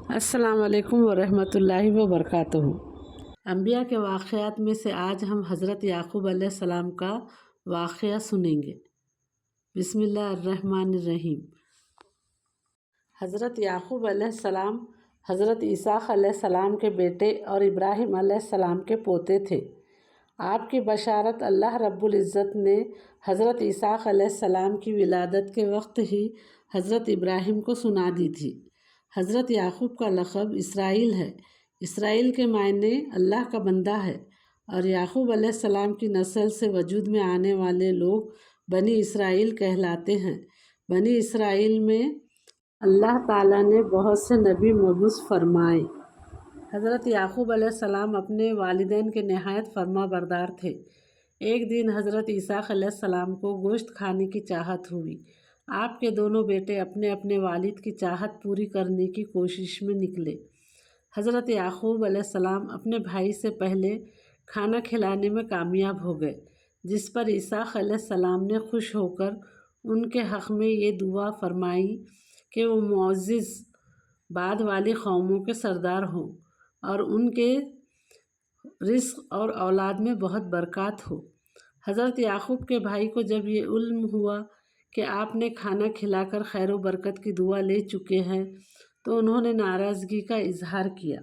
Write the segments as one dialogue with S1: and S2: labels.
S1: السلام علیکم ورحمۃ اللہ وبرکاتہ۔ انبیاء کے واقعات میں سے آج ہم حضرت یعقوب علیہ السلام کا واقعہ سنیں گے۔ بسم اللہ الرحمن الرحیم۔ حضرت یعقوب علیہ السلام حضرت اسحاق علیہ السلام کے بیٹے اور ابراہیم علیہ السلام کے پوتے تھے۔ آپ کی بشارت اللہ رب العزت نے حضرت اسحاق علیہ السلام کی ولادت کے وقت ہی حضرت ابراہیم کو سنا دی تھی۔ حضرت یعقوب کا لقب اسرائیل ہے۔ اسرائیل کے معنی اللہ کا بندہ ہے، اور یعقوب علیہ السلام کی نسل سے وجود میں آنے والے لوگ بنی اسرائیل کہلاتے ہیں۔ بنی اسرائیل میں اللہ تعالیٰ نے بہت سے نبی مبعوث فرمائے۔ حضرت یعقوب علیہ السلام اپنے والدین کے نہایت فرما بردار تھے۔ ایک دن حضرت اسحاق علیہ السلام کو گوشت کھانے کی چاہت ہوئی۔ آپ کے دونوں بیٹے اپنے اپنے والد کی چاہت پوری کرنے کی کوشش میں نکلے۔ حضرت یعقوب علیہ السلام اپنے بھائی سے پہلے کھانا کھلانے میں کامیاب ہو گئے، جس پر اسحاق علیہ السلام نے خوش ہو کر ان کے حق میں یہ دعا فرمائی کہ وہ معزز بعد والی قوموں کے سردار ہوں اور ان کے رزق اور اولاد میں بہت برکات ہو۔ حضرت یعقوب کے بھائی کو جب یہ علم ہوا کہ آپ نے کھانا کھلا کر خیر و برکت کی دعا لے چکے ہیں تو انہوں نے ناراضگی کا اظہار کیا۔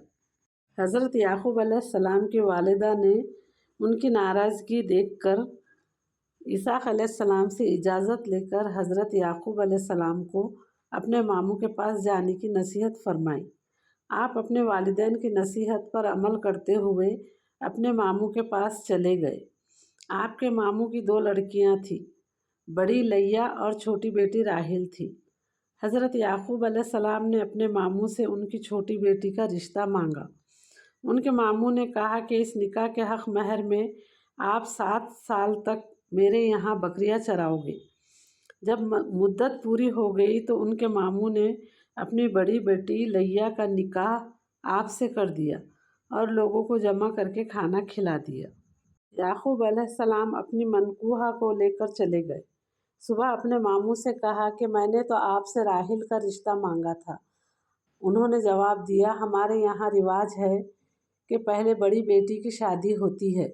S1: حضرت یعقوب علیہ السلام کی والدہ نے ان کی ناراضگی دیکھ کر اسحاق علیہ السلام سے اجازت لے کر حضرت یعقوب علیہ السلام کو اپنے ماموں کے پاس جانے کی نصیحت فرمائی۔ آپ اپنے والدین کی نصیحت پر عمل کرتے ہوئے اپنے ماموں کے پاس چلے گئے۔ آپ کے ماموں کی 2 لڑکیاں تھیں، بڑی لیا اور چھوٹی بیٹی راحیل تھی۔ حضرت یعقوب علیہ السلام نے اپنے ماموں سے ان کی چھوٹی بیٹی کا رشتہ مانگا۔ ان کے ماموں نے کہا کہ اس نکاح کے حق مہر میں آپ 7 سال تک میرے یہاں بکریاں چراؤ گے۔ جب مدت پوری ہو گئی تو ان کے ماموں نے اپنی بڑی بیٹی لیا کا نکاح آپ سے کر دیا اور لوگوں کو جمع کر کے کھانا کھلا دیا۔ یعقوب علیہ السلام اپنی منکوحہ کو لے کر چلے گئے۔ صبح اپنے ماموں سے کہا کہ میں نے تو آپ سے راحیل کا رشتہ مانگا تھا۔ انہوں نے جواب دیا، ہمارے یہاں رواج ہے کہ پہلے بڑی بیٹی کی شادی ہوتی ہے،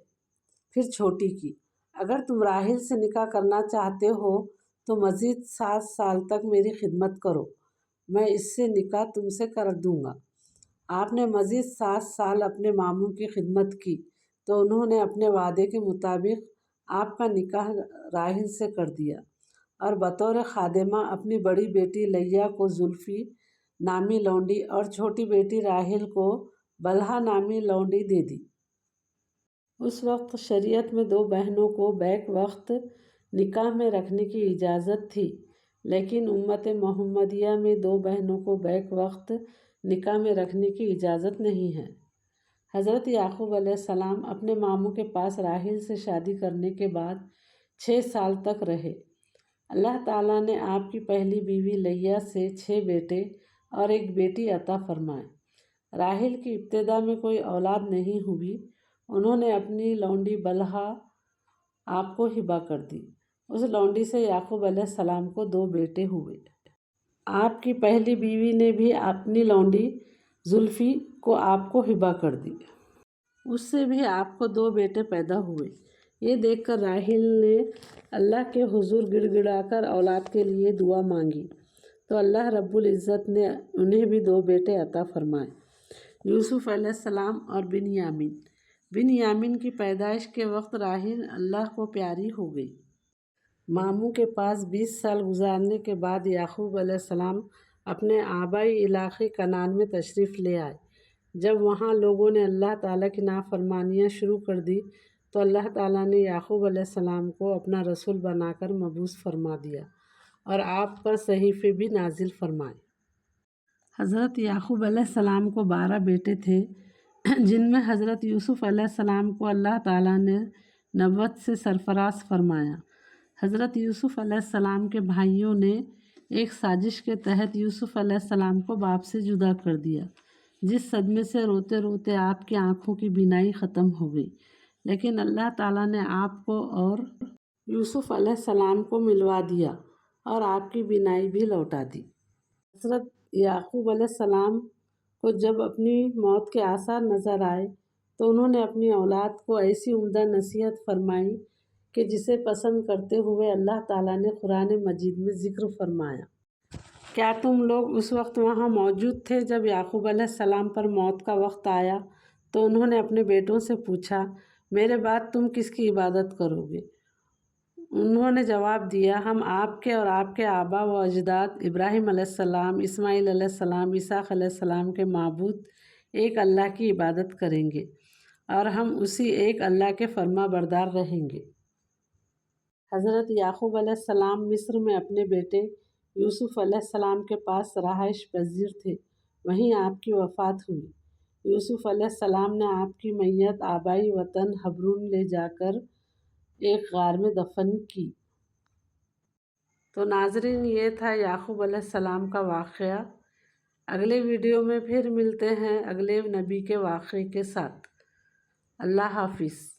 S1: پھر چھوٹی کی۔ اگر تم راحیل سے نکاح کرنا چاہتے ہو تو مزید 7 سال تک میری خدمت کرو، میں اس سے نکاح تم سے کر دوں گا۔ آپ نے مزید 7 سال اپنے ماموں کی خدمت کی تو انہوں نے اپنے وعدے کے مطابق آپ کا نکاح راحیل سے کر دیا اور بطور خادمہ اپنی بڑی بیٹی لیا کو زلفی نامی لونڈی اور چھوٹی بیٹی راحیل کو بلہا نامی لونڈی دے دی۔ اس وقت شریعت میں 2 بہنوں کو بیک وقت نکاح میں رکھنے کی اجازت تھی، لیکن امت محمدیہ میں 2 بہنوں کو بیک وقت نکاح میں رکھنے کی اجازت نہیں ہے۔ حضرت یعقوب علیہ السلام اپنے ماموں کے پاس راحیل سے شادی کرنے کے بعد 6 سال تک رہے۔ اللہ تعالیٰ نے آپ کی پہلی بیوی لیا سے 6 بیٹے اور 1 بیٹی عطا فرمائے۔ راحیل کی ابتدا میں کوئی اولاد نہیں ہوئی۔ انہوں نے اپنی لونڈی بلہا آپ کو ہبہ کر دی۔ اس لونڈی سے یعقوب علیہ السلام کو 2 بیٹے ہوئے۔ آپ کی پہلی بیوی نے بھی اپنی لونڈی زلفی کو آپ کو ہبہ کر دی۔ اس سے بھی آپ کو 2 بیٹے پیدا ہوئے۔ یہ دیکھ کر راحیل نے اللہ کے حضور گڑ گڑا کر اولاد کے لیے دعا مانگی تو اللہ رب العزت نے انہیں بھی 2 بیٹے عطا فرمائے، یوسف علیہ السلام اور بنیامین۔ بنیامین کی پیدائش کے وقت راحیل اللہ کو پیاری ہو گئی۔ ماموں کے پاس 20 سال گزارنے کے بعد یعقوب علیہ السلام اپنے آبائی علاقے کنعان میں تشریف لے آئے۔ جب وہاں لوگوں نے اللہ تعالیٰ کی نافرمانیاں شروع کر دی تو اللہ تعالیٰ نے یعقوب علیہ السلام کو اپنا رسول بنا کر مبعوث فرما دیا اور آپ پر صحیفے بھی نازل فرمائے۔ حضرت یعقوب علیہ السلام کو 12 بیٹے تھے، جن میں حضرت یوسف علیہ السلام کو اللہ تعالیٰ نے نبوت سے سرفراز فرمایا۔ حضرت یوسف علیہ السلام کے بھائیوں نے ایک سازش کے تحت یوسف علیہ السلام کو باپ سے جدا کر دیا، جس صدمے سے روتے روتے آپ کی آنکھوں کی بینائی ختم ہو گئی، لیکن اللہ تعالیٰ نے آپ کو اور یوسف علیہ السلام کو ملوا دیا اور آپ کی بینائی بھی لوٹا دی۔ حضرت یعقوب علیہ السلام کو جب اپنی موت کے آثار نظر آئے تو انہوں نے اپنی اولاد کو ایسی عمدہ نصیحت فرمائی کہ جسے پسند کرتے ہوئے اللہ تعالیٰ نے قرآن مجید میں ذکر فرمایا۔ کیا تم لوگ اس وقت وہاں موجود تھے جب یعقوب علیہ السلام پر موت کا وقت آیا تو انہوں نے اپنے بیٹوں سے پوچھا، میرے بعد تم کس کی عبادت کرو گے؟ انہوں نے جواب دیا، ہم آپ کے اور آپ کے آبا و اجداد ابراہیم علیہ السلام، اسماعیل علیہ السلام، اسحاق علیہ السلام کے معبود ایک اللہ کی عبادت کریں گے اور ہم اسی ایک اللہ کے فرما بردار رہیں گے۔ حضرت یعقوب علیہ السلام مصر میں اپنے بیٹے یوسف علیہ السلام کے پاس رہائش پذیر تھے، وہیں آپ کی وفات ہوئی۔ یوسف علیہ السلام نے آپ کی میت آبائی وطن حبرون لے جا کر ایک غار میں دفن کی۔ تو ناظرین، یہ تھا یعقوب علیہ السلام کا واقعہ۔ اگلے ویڈیو میں پھر ملتے ہیں اگلے نبی کے واقعے کے ساتھ۔ اللہ حافظ۔